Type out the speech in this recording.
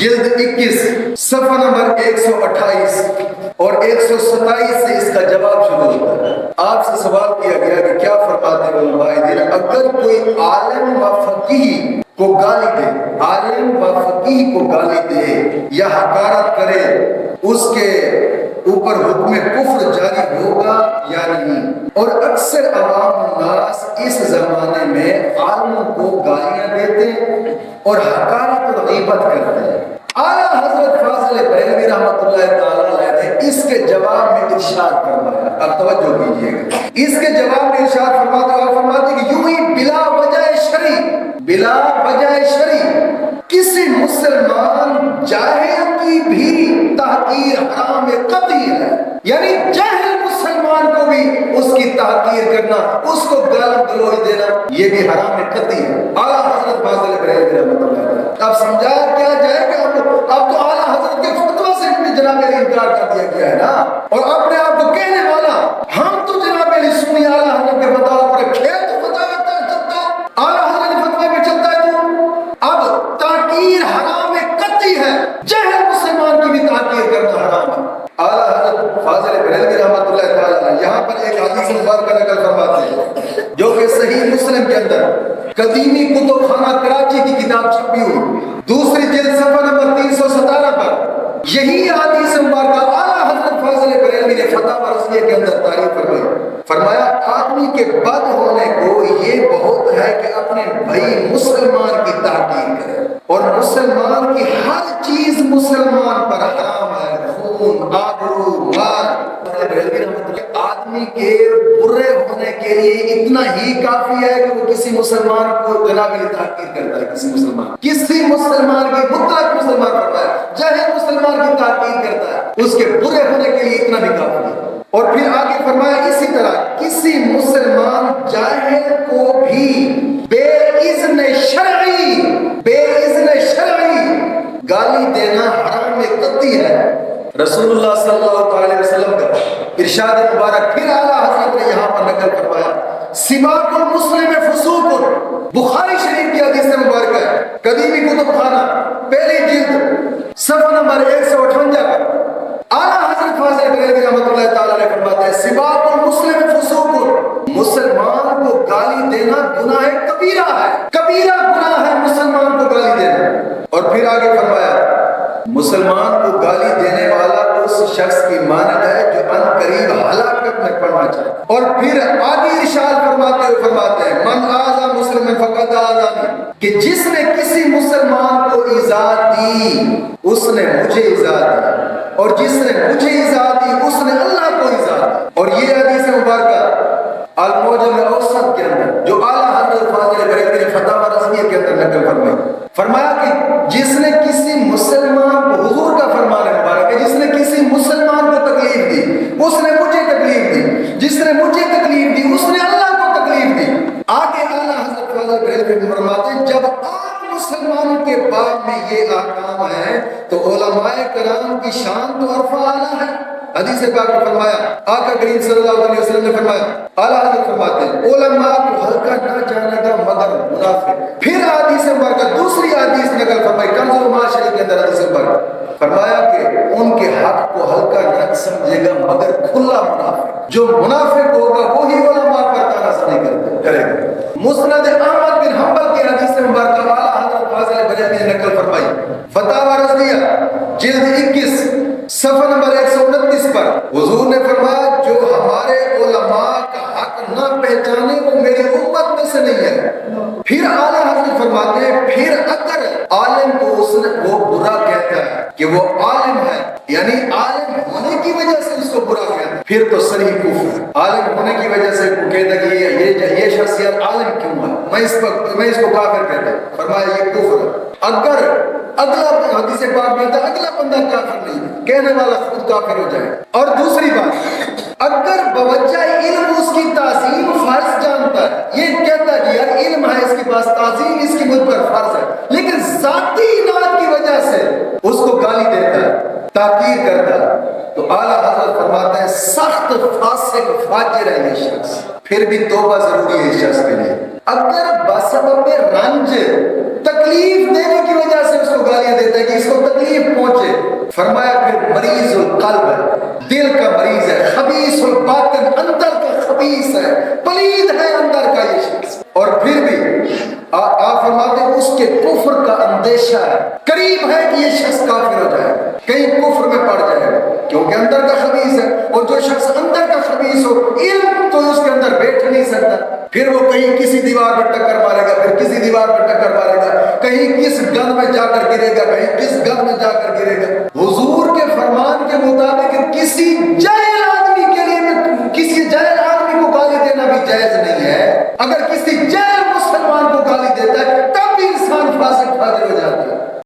جلد 21 صفحہ نمبر 128 اور 127 سے اس کا جواب شروع ہوتا ہے۔ آپ سے سوال کیا گیا کہ کیا فرماتے ہیں علماء دین، اگر کوئی عالم و فقیہ کو گالی دے، عالم و فقیہ کو گالی دے یا حقارت کرے، اس کے اوپر حکم کفر جاری ہوگا یا نہیں؟ اور اکثر عوام الناس اس زمانے میں عالموں کو گالیاں دیتے اور حقارت اور غیبت کرتے ہیں۔ اعلیٰ حضرت فاضل بریلوی رحمۃ اللہ تعالیٰ علیہ نے اس کے جواب میں ارشاد فرمایا، اب توجہ کیجیے گا، اس کے جواب میں ارشاد فرماتے کہ یوں ہی بلا وجہ شرعی کسی مسلمان جاہل کی بھی تحقیر حرام قطعی ہے، یعنی جاہل مسلمان کو بھی اس کی تحقیر کرنا، اس کو گالی گلوچ دینا، یہ بھی حرام قطعی ہے۔ اعلیٰ حضرت فاضل بریلوی رحمۃ اللہ تعالیٰ، اب سمجھایا کیا جائے کہ اب تو اعلیٰ حضرت کے فتویٰ سے بھی جناب علی انکار کر دیا گیا ہے نا، اور اپنے آپ کو کہنے والا ہم تو جناب علی سنی اعلیٰ حضرت کے فتویٰ پر کھیل تو فتویٰ چلتا ہے، اعلیٰ حضرت کے فتویٰ پہ چلتا ہے، تو اب تحقیر حرام قطعی ہے، جاہل مسلمان کی بھی تحقیر کرنا حرام ہے۔ اعلیٰ حضرت فاضل بریلوی رحمۃ اللہ تعالیٰ یہاں پر ایک حدیث مبارکہ نقل فرماتے ہیں جو کہ صحیح مسلم کے اندر قدیمی کتب خانہ کراچی کی کتاب چھپی ہوئی دوسری جلد صفحہ نمبر 317 پر یہی حدیث مبارکہ اعلیٰ حضرت فاضل بریلوی نے فتاوی رضویہ کے اندر تعریف فرمایا آدمی کے بد ہونے کو یہ بہت ہے کہ اپنے بھائی مسلمان کی تحقیر کرے، اور مسلمان کی ہر چیز مسلمان پر حرام ہے، خون، آبرو، مال۔ آدمی کے برے ہونے کے لیے اتنا ہی کافی ہے کہ وہ کسی مسلمان کو جناب علی تحقیر کرتا ہے، کسی مسلمان کی مطلق مسلمان کرتا ہے، جاہل مسلمان کی تحقیر کرتا ہے، اس کے برے ہونے کے لیے اتنا بھی کافی ہے۔ اور پھر آگے فرمایا اسی طرح کسی مسلمان جاہل کو بھی بے اذن شرعی گالی دینا حرام قطعی ہے۔ رسول اللہ صلی اللہ علیہ وسلم کا ارشاد مبارک پھر اعلیٰ حضرت نے یہاں پر نقل فرمایا، سباق المسلم فسوق، بخاری شریف کی حدیث مبارکہ ہے، قدیمی کتب خانہ پہلی جلد صفحہ نمبر 158 پر اعلیٰ حضرت فاضل بریلوی رحمۃ اللہ تعالیٰ نے فرماتے ہیں سباق المسلم فسوق، مسلمان کو گالی دینا گناہ کبیرہ ہے، کبیرہ گناہ ہے مسلمان کو گالی دینا۔ اور پھر آگے فرمایا مسلمان کو گالی دینے والا اس شخص کی مانند ہے جو ان قریب ہلاکت میں پڑنا چاہے۔ اور پھر آگے ارشاد فرماتے ہیں من آذى مسلما فقد آذاني، کہ جس نے کسی مسلمان کو ایذا دی اس نے مجھے ایذا دی، اور جس نے مجھے ایذا دی اس نے اللہ کو ایذا دی۔ اور یہ حدیث مبارکہ المعجم الاوسط کے اندر جو اعلیٰ حضرت فاضل بریلوی نے فتاوی رضویہ کے اندر نقل فرمایا کہ جس نے کسی مسلمان کو، حضور کا فرمان مبارک ہے، جس نے کسی مسلمان کو تکلیف دی اس نے مجھے تکلیف دی، جس نے مجھے تکلیف دی اس نے اللہ کو تکلیف دی۔ آگے اعلیٰ حضرت فاضل بریلوی فرماتے ہیں جب عام مسلمانوں کے باب میں یہ احکام ہے تو علماء کرام کی شان تو عرفہ اعلیٰ ہے۔ حدیث پاک میں فرمایا آقا کریم صلی اللہ علیہ وسلم نے فرمایا، اعلیٰ حضرت فرماتے ہیں علماء کو ہلکا نہ جانے گا مگر منافق۔ پھر حدیث مبارکہ دوسری حدیث نقل فرمائی کنز المعاشر کے اندر حدیث مبارکہ فرمایا کہ ان کے حق کو ہلکا نہ سمجھے گا مگر کھلا منافق۔ جو منافق ہوگا وہی علماء پر تنازع نہیں کرے گا۔ مسند احمد بن حنبل کی حدیث مبارکہ اعلیٰ حضرت فاضل بریلوی نے نقل فرمائی فتاوی رضویہ جلد 21 صفحہ نمبر 129 پر حضور نے فرمایا جو ہمارے علماء کا حق نہ پہچانے وہ میری امت میں سے نہیں ہے۔ پھر اعلیٰ حضرت فرماتے ہیں پھر اگر عالم کو وہ برا کہتا ہے کہ وہ عالم ہے، یعنی عالم ہونے کی وجہ سے اس کو برا کہتا ہے، پھر تو صریح کفر۔ عالم ہونے کی وجہ سے کہتا ہے کہ یہ شخص یار عالم کیوں ہے، میں اس کو کافر کہتا ہوں، فرمایا یہ کفر ہے۔ اگر اگلا حدیث پاک میں ہے اگلا بندہ کافر نہیں، کہنے والا خود کافر ہو جائے۔ اور دوسری بات اگر بوجہ علم اس کی تعظیم فرض جانتا ہے، یہ کہتا ہے کہ یار علم ہے اس کے پاس، تعظیم اس کی مجھ پر فرض ہے، لیکن ذاتی اناد کی وجہ سے اس کو گالی دیتا ہے تاکیر کرتا تو اعلیٰ حضرت فرماتے ہیں سخت فاسق فاجر ہے یہ شخص، پھر بھی توبہ ضروری ہے اس شخص کے لیے۔ اگر بسبب رنج تکلیف دینے کی وجہ سے اس کو گالیاں دیتا ہے کہ اس کو تکلیف پہنچے، فرمایا پھر مریض القلب ہے، دل کا مریض ہے، خبیث الباطن، اندر کا خبیث ہے، پلید ہے اندر کا یہ شخص، اور پھر بھی آپ فرماتے ہیں اس کے کفر کا اندیشہ ہے، قریب ہے کہ یہ شخص کافر ہو جائے، کہیں کفر میں پڑ جائے، کیونکہ اندر کا خبیث ہے، اور جو شخص اندر کا خبیث ہو علم تو اس کے اندر بیٹھ نہیں سکتا، پھر وہ کہیں کسی دیوار پر ٹکر مارے گا، پھر کسی دیوار پر ٹکر مارے گا، کہیں کس گند میں جا کر گرے گا، کہیں کس گند میں جا کر گرے گا،